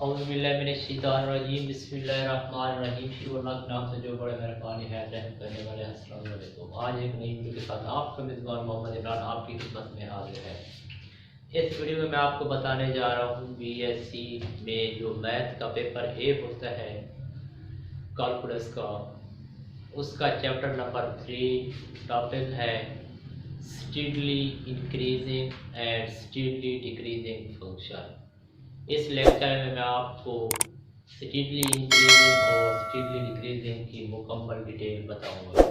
औज़ुबिल्लाहिमिनश्शैतानिर्रजीम बिस्मिल्लाहिर्रहमानिर्रहीम। शुरू अल्लाह के नाम से जो बड़े मेहरबान है रहम करने वाले। अस्सलाम वालेकुम। आज एक नई वीडियो के साथ आपका मेज़बान मोहम्मद इमरान आपकी खिदमत में हाजिर है। इस वीडियो में मैं आपको बताने जा रहा हूँ बीएससी में जो मैथ का पेपर ए होता है कैलकुलस का, उसका चैप्टर नंबर 3 टॉपिक है steadily increasing and steadily decreasing function. इस लेक्चर में मैं आपको स्टेडली इंक्रीजिंग और स्टेडली डिक्रीजिंग की मुकम्मल डिटेल बताऊंगा।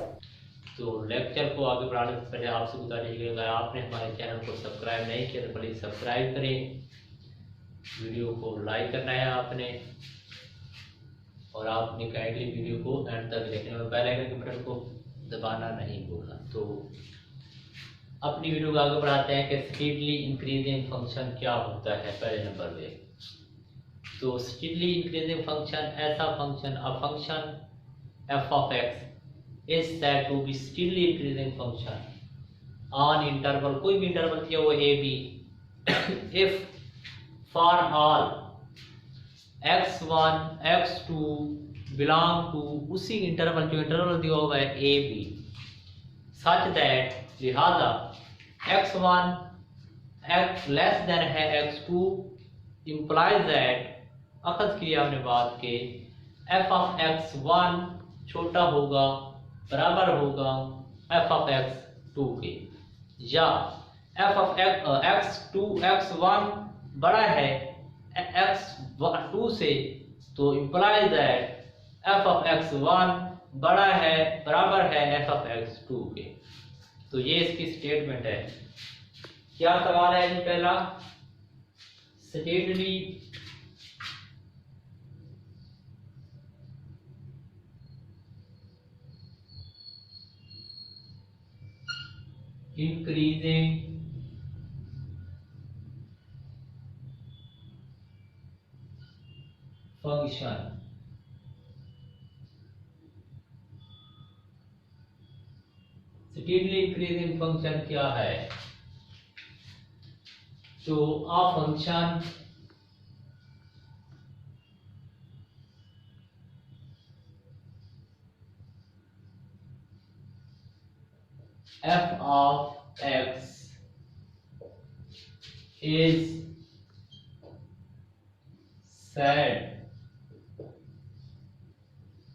तो लेक्चर को आगे बढ़ाने से पहले आपसे गुजारिश है, अगर आपने हमारे चैनल को सब्सक्राइब नहीं किया तो प्लीज़ सब्सक्राइब करें, वीडियो को लाइक करना है आपने, और आपने काइंडली वीडियो को एंड तक देखने और बेल आइकन के बटन को दबाना नहीं भूलना। तो अपनी वीडियो को आगे बढ़ाते हैं कि स्टेडली इंक्रीजिंग फंक्शन क्या होता है। पहले नंबर पे तो स्टेडली इंक्रीजिंग फंक्शन ऐसा function, a function F of X is said to be steadily increasing function on interval, कोई भी इंटरवल दिया हो A B, if for all x1 x2 belong to उसी इंटरवल जो इंटरवल दिया हुआ है ए बी, सच दैट लिहाजा x1 x लेस देन है x2 इम्प्लाइज दैट, अखज़ किया हमने बात के f ऑफ x1 छोटा होगा बराबर होगा f ऑफ x2 के, या f ऑफ x2 x1 बड़ा है x2 से, तो implies that f of x1 बड़ा है बराबर है f ऑफ x2 के। तो ये इसकी स्टेटमेंट है। क्या सवाल है जी? पहला, steadily increasing function steadily increasing function क्या है? तो आ function f of x is said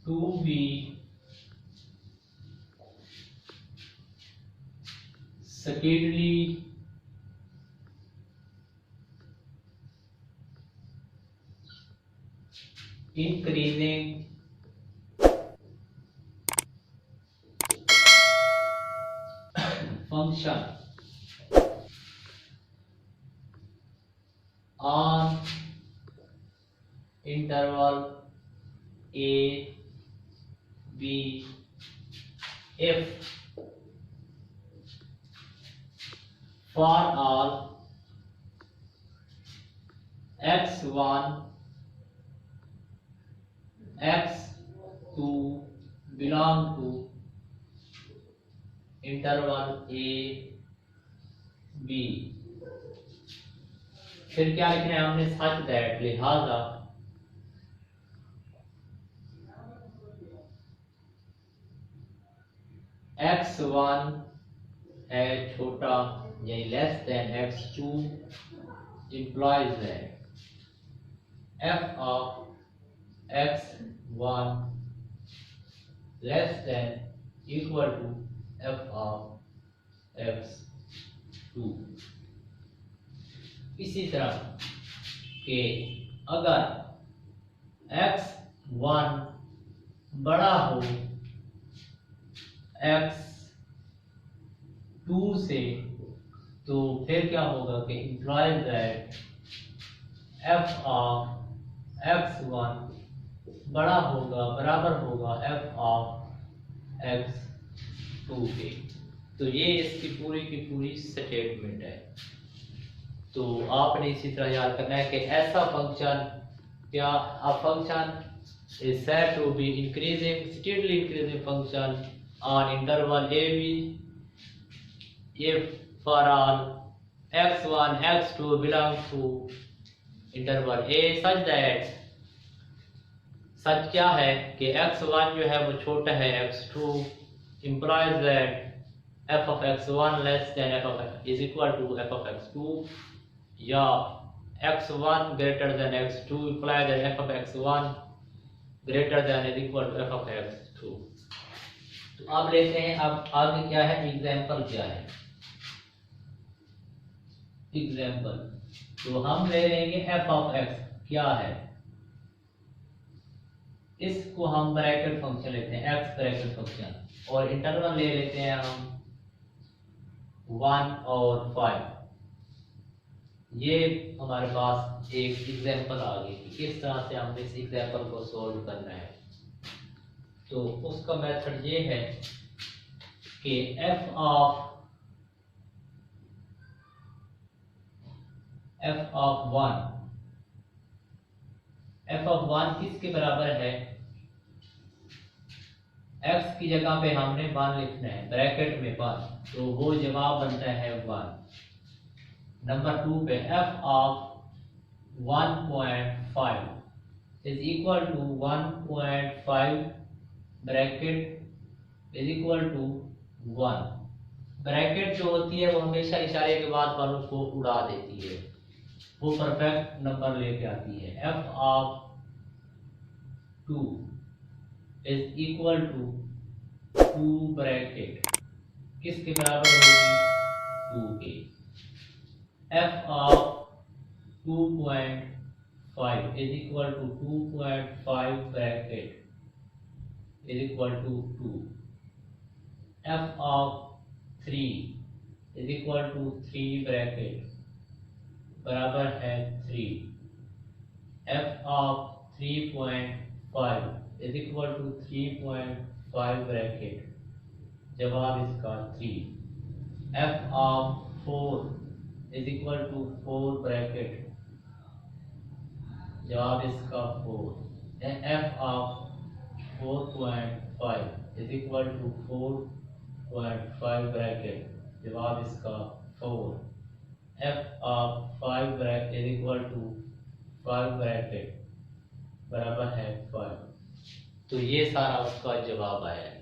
to be steadily increasing function on interval a b if for all x1 x2 belong to interval A B. फिर क्या लिखना है हमने? सच that लिहाजा x1 है छोटा यानी less than x2 implies that f of x1 less than equal to f of x2। इसी तरह के अगर x1 बड़ा हो x2 से, तो फिर क्या होगा कि implies that f of x1 बड़ा होगा बराबर होगा f of x2 के। तो ये इसकी पूरी की पूरी स्टेटमेंट है। तो आपने इसी तरह याद करना है कि ऐसा फंक्शन क्या, a function is said to be increasing steadily increasing function on interval A B if for all x1 x2 belong to interval A such that, such क्या है कि x1 जो है वो छोटा है x2, implies that f of x1 less than f of x is equal to f of x2, या x1 greater than x2 implies that f of x1 greater than is equal to f of x2। तो अब लेते हैं, अब आगे क्या है, example क्या है, एग्जाम्पल तो हम ले लेंगे f of x क्या है, इसको हम ब्रैकेट फंक्शन लेते हैं, x ब्रैकेट फंक्शन, और इंटरवल ले लेते हैं हम 1 और 5। ये हमारे पास एक एग्जाम्पल आ गई कि किस तरह से हम इस एग्जाम्पल को सॉल्व करना है। तो उसका मेथड ये है कि f of 1 किसके बराबर है, x की जगह पे हमने 1 लिखना है, ब्रैकेट में 1, तो वो जवाब बनता है 1। नंबर 2 पे f of 1.5 is equal to 1.5 bracket is equal to 1। Bracket जो होती है वो हमेशा इशारे के बाद वालों को उड़ा देती है, वो परफेक्ट नंबर लेके आती है। f of 2 is equal to 2 bracket किसके बराबर होगी, 2 के। f of 2.5 is equal to 2.5 bracket is equal to 2। f of 3 is equal to 3 bracket बराबर है 3। f of 3.5 is equal to 3.5 bracket, जवाब इसका 3। f of 4 is equal to 4 bracket, जवाब इसका 4। f of 4.5 is equal to 4.5 bracket, जवाब इसका 4। f of 5 bracket is equal to 5 bracket बराबर है 5। तो ये सारा उसका जवाब आया है।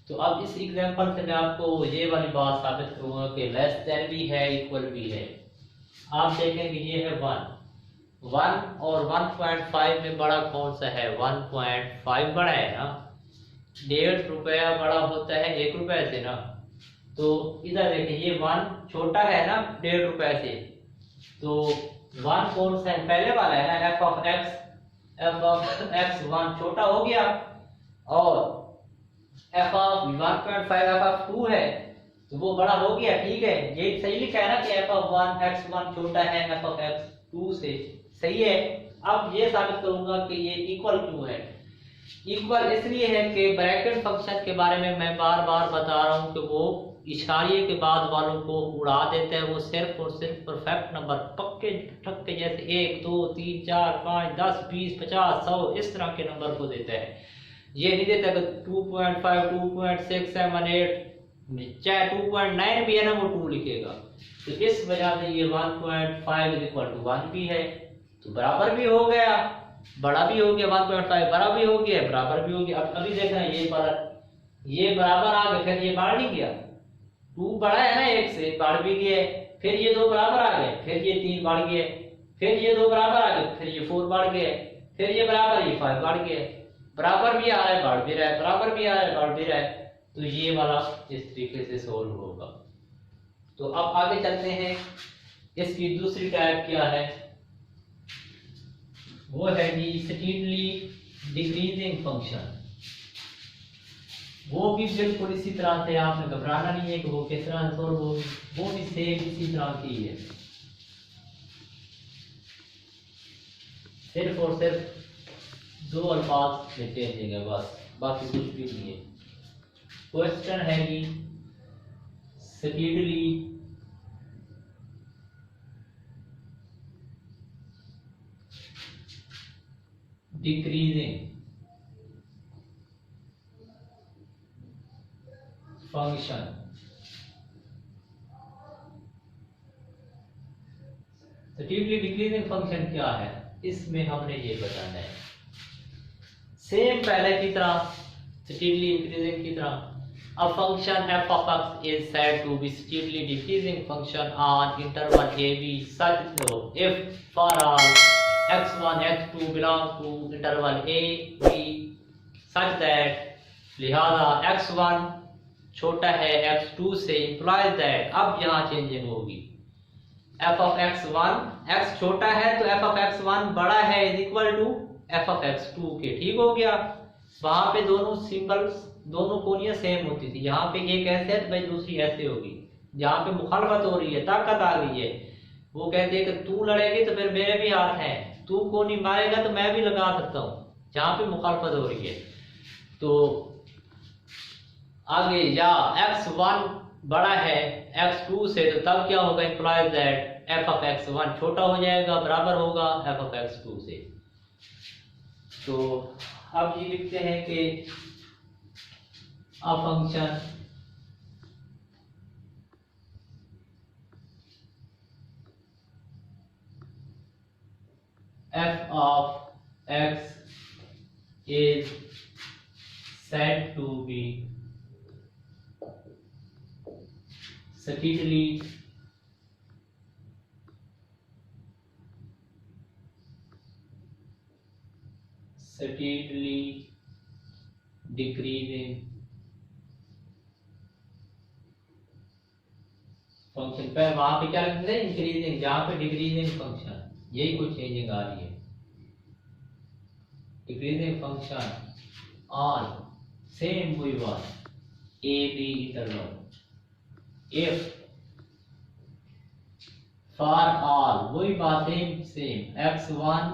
तो अब इस एग्जांपल से मैं आपको ये वाली बात साबित करूंगा कि लेस देन भी है, इक्वल भी है। आप देखेंगे ये है 1 और 1.5 में बड़ा कौन सा है, 1.5 बड़ा है ना, 1.5 रुपया बड़ा होता है 1 रुपए से ना। तो इधर देखिए ये 1 छोटा है ना 1.5 रुपए से, तो 1 कौन सा है, पहले वाला है ना, f of x 1 छोटा हो गया, और f of 1.5 f of 2 है तो वो बड़ा हो गया, ठीक है। ये सही लिखा है ना कि f of 1 x1 छोटा है f of x 2 से, सही है। अब ये साबित करूंगा कि ये इक्वल क्यों है। इक्वल इसलिए है कि ब्रैकेट फंक्शन के बारे में मैं बार बार बता रहा हूं कि वो इशारे के बाद वालों को उड़ा देते हैं, वो सिर्फ और सिर्फ परफेक्ट नंबर पक्के ठक्के जैसे 1 2 3 4 5 10 20 50 100 इस तरह के नंबर को देता है। ये नहीं देता कि 2.5 2.6 7 8, चाहे 2.9 भी है ना वो 2 लिखेगा। तो इस वजह से ये 1.5 इज इक्वल टू 1 भी है, तो बराबर भी हो गया, बड़ा भी हो गया, 1.5 बड़ा भी हो गया, बराबर भी हो गया। अब अभी देखना ये बराबर आ गया, फिर ये बढ़ नहीं गया, 2 बड़ा है ना 1 से, बढ़ भी गया, फिर ये 2 बराबर आ गए, फिर ये 3 बढ़ गए, फिर ये 2 बराबर आ गए, फिर ये 4 बढ़ गए, फिर ये बराबर ये 5 बढ़ गए, बराबर भी आ रहा है बढ़ भी रहा है, बराबर भी आ रहा है बढ़ भी रहा है। तो ये वाला इस तरीके से सोल्व होगा। तो अब आगे चलते हैं, इसकी दूसरी टाइप क्या है, वो है जी स्टेडली डिक्रीजिंग फंक्शन। वो भी बिल्कुल इसी तरह से, आपने घबराना नहीं है कि वो किस तरह से सोल्व होगी, वो भी सेम इसी तरह की है, सिर्फ और सिर्फ 2 अल्फाज में चेंज है बस, बाकी कुछ भी नहीं है। क्वेश्चन है कि steadily decreasing function steadily decreasing function क्या है, इसमें हमने ये बताना है। सेम पहले की तरह, स्टीडली इंक्रीजिंग की तरह, a function f of x is said to be steadily decreasing function on interval a b such that if for all x1 x2 belong to interval a b such that लिहाजा x1 छोटा है x2 से implies that, अब यहाँ changing होगी, f of x1 x छोटा है तो f of x1 बड़ा है is equal to f of x2 के। ठीक हो गया, वहां पे दोनों सिंबल्स दोनों कोनियां सेम होती थी, यहाँ पे एक ऐसे है तो भाई दूसरी ऐसे होगी। जहाँ पे मुखालफत हो रही है, ताकत आ गई है, वो कहते हैं कि तू लड़ेगी तो फिर मेरे भी हाथ हैं, तू कोनी मारेगा तो मैं भी लगा सकता हूँ, जहाँ पे मुखालफत हो रही है। तो आगे या x1 बड़ा है x2 से, तो तब क्या होगा, implies that f of x1 छोटा हो जाएगा, बराबर होगा f of x2 से। तो अब ये लिखते हैं कि a function f of x is said to be steadily decreasing function पे वहां पे क्या लिखते हैं, इंक्रीजिंग, जहां पे डिक्रीजिंग फंक्शन, यही कुछ चेंजिंग आ रही है। डिक्रीजिंग फंक्शन ऑन सेम वही बात A B interval, if for all वही बात same same x1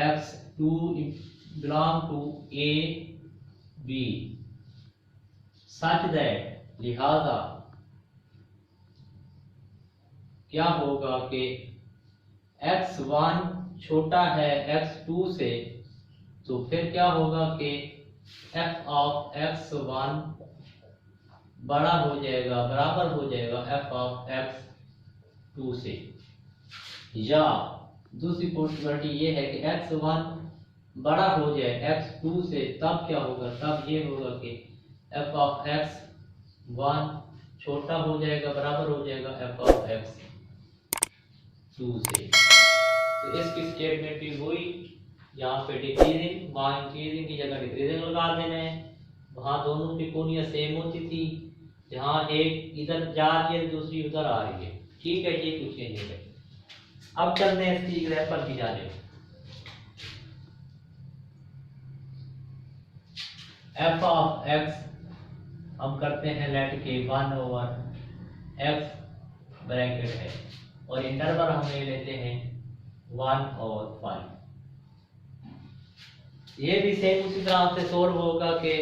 x2 belong to A B such that, लिहाजा क्या होगा कि x1 छोटा है x2 से, तो फिर क्या होगा कि f of x1 बड़ा हो जाएगा, बराबर हो जाएगा f of x2 से। या दूसरी पॉसिबिलिटी ये है कि x1 बड़ा हो जाए x2 से, तब क्या होगा, तब ये होगा कि f of x1 छोटा हो जाएगा, बराबर हो जाएगा f of x2 से। तो इसकी स्टेटमेंट भी वही, यहाँ पे डिक्रीजिंग, वहाँ इंक्रीजिंग की जगह डिक्रीजिंग लगा देना है। वहाँ दोनों की कोनियां सेम होती थी, जहाँ एक इधर जा रही है दूसरी उधर आ रही है। ठीक है, ये कुछ चेंजिंग है। अब चलते हैं इसकी एग्जाम्पल की जाने। f of x हम करते हैं लेट के 1/x ब्रैकेट है, और इंटरवल हम ले लेते हैं 1/5। ये भी सेम उसी तरह से सोल्व होगा कि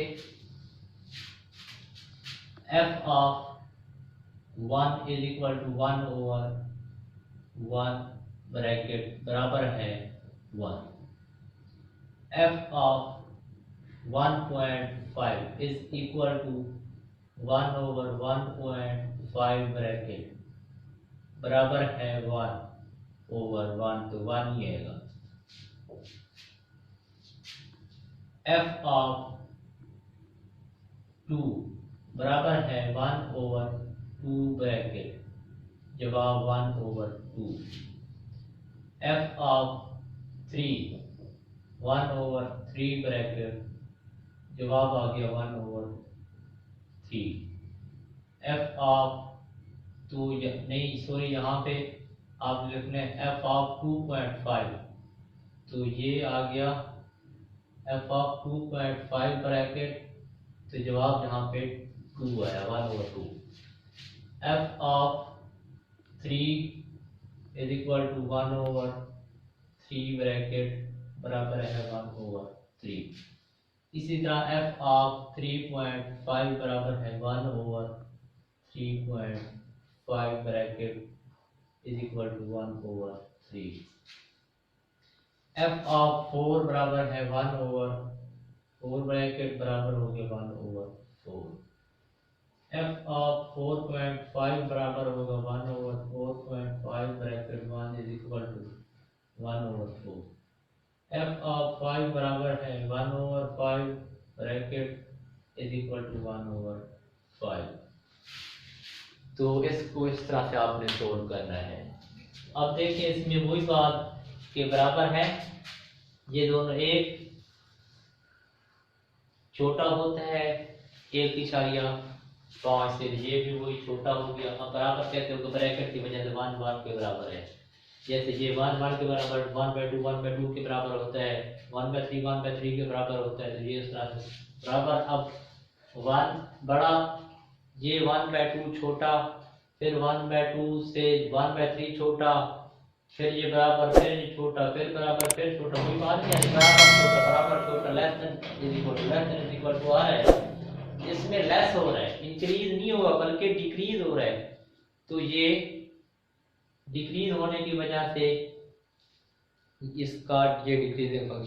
f of 1 is equal to 1/1 bracket बराबर है 1। f of 1.5 is equal to 1/1.5 bracket बराबर है 1/1, तो 1 ही आएगा। f of 2 बराबर है 1/2 ब्रैकेट, जवाब 1/2। f of 3 1/3 ब्रैकेट, जवाब आ गया 1/3। f of 2 नहीं सॉरी, यहाँ पे आप लिखने f of 2.5, तो ये आ गया f of 2.5 ब्रैकेट, तो जवाब यहाँ पे 2 आया 1/2। f of 3 is equal to 1/3 bracket बराबर है 1/3। इसी तरह f of 3.5 बराबर है 1/3.5 bracket is equal to 1/3। f of 4 बराबर है 1/4 ब्रैकेट बराबर हो गया 1/4। एफ ऑफ 4.5 बराबर होगा 1/4.5 bracket 1 is equal to 1/4। F of 5 बराबर है 1/5 ब्रैकेट इज इक्वल टू 1/5। तो इसको इस तरह से आपने सोल्व करना है। अब देखिए इसमें वही बात के बराबर है, ये दोनों एक छोटा होता है 1.5 से, ये भी वही छोटा हो गया। अब बराबर कहते हो ब्रैकेट की वजह से 1 के बराबर है। जैसे ये 1 के बराबर 1/2 के बराबर होता है, 1/3 के बराबर होता है। तो ये इस तरह से बराबर। अब 1 बड़ा, ये 1/2 छोटा, फिर 1/2 से 1/3 छोटा, फिर ये बराबर, फिर ये छोटा, फिर बराबर, फिर छोटा। कोई बात नहीं है, बराबर छोटा less than is equal to आ रहा है। इसमें लेस हो रहा है, इंक्रीज नहीं होगा बल्कि डिक्रीज हो रहा है। तो ये डिक्रीज होने की वजह से इसका ये डिक्रीजिंग फंक्शन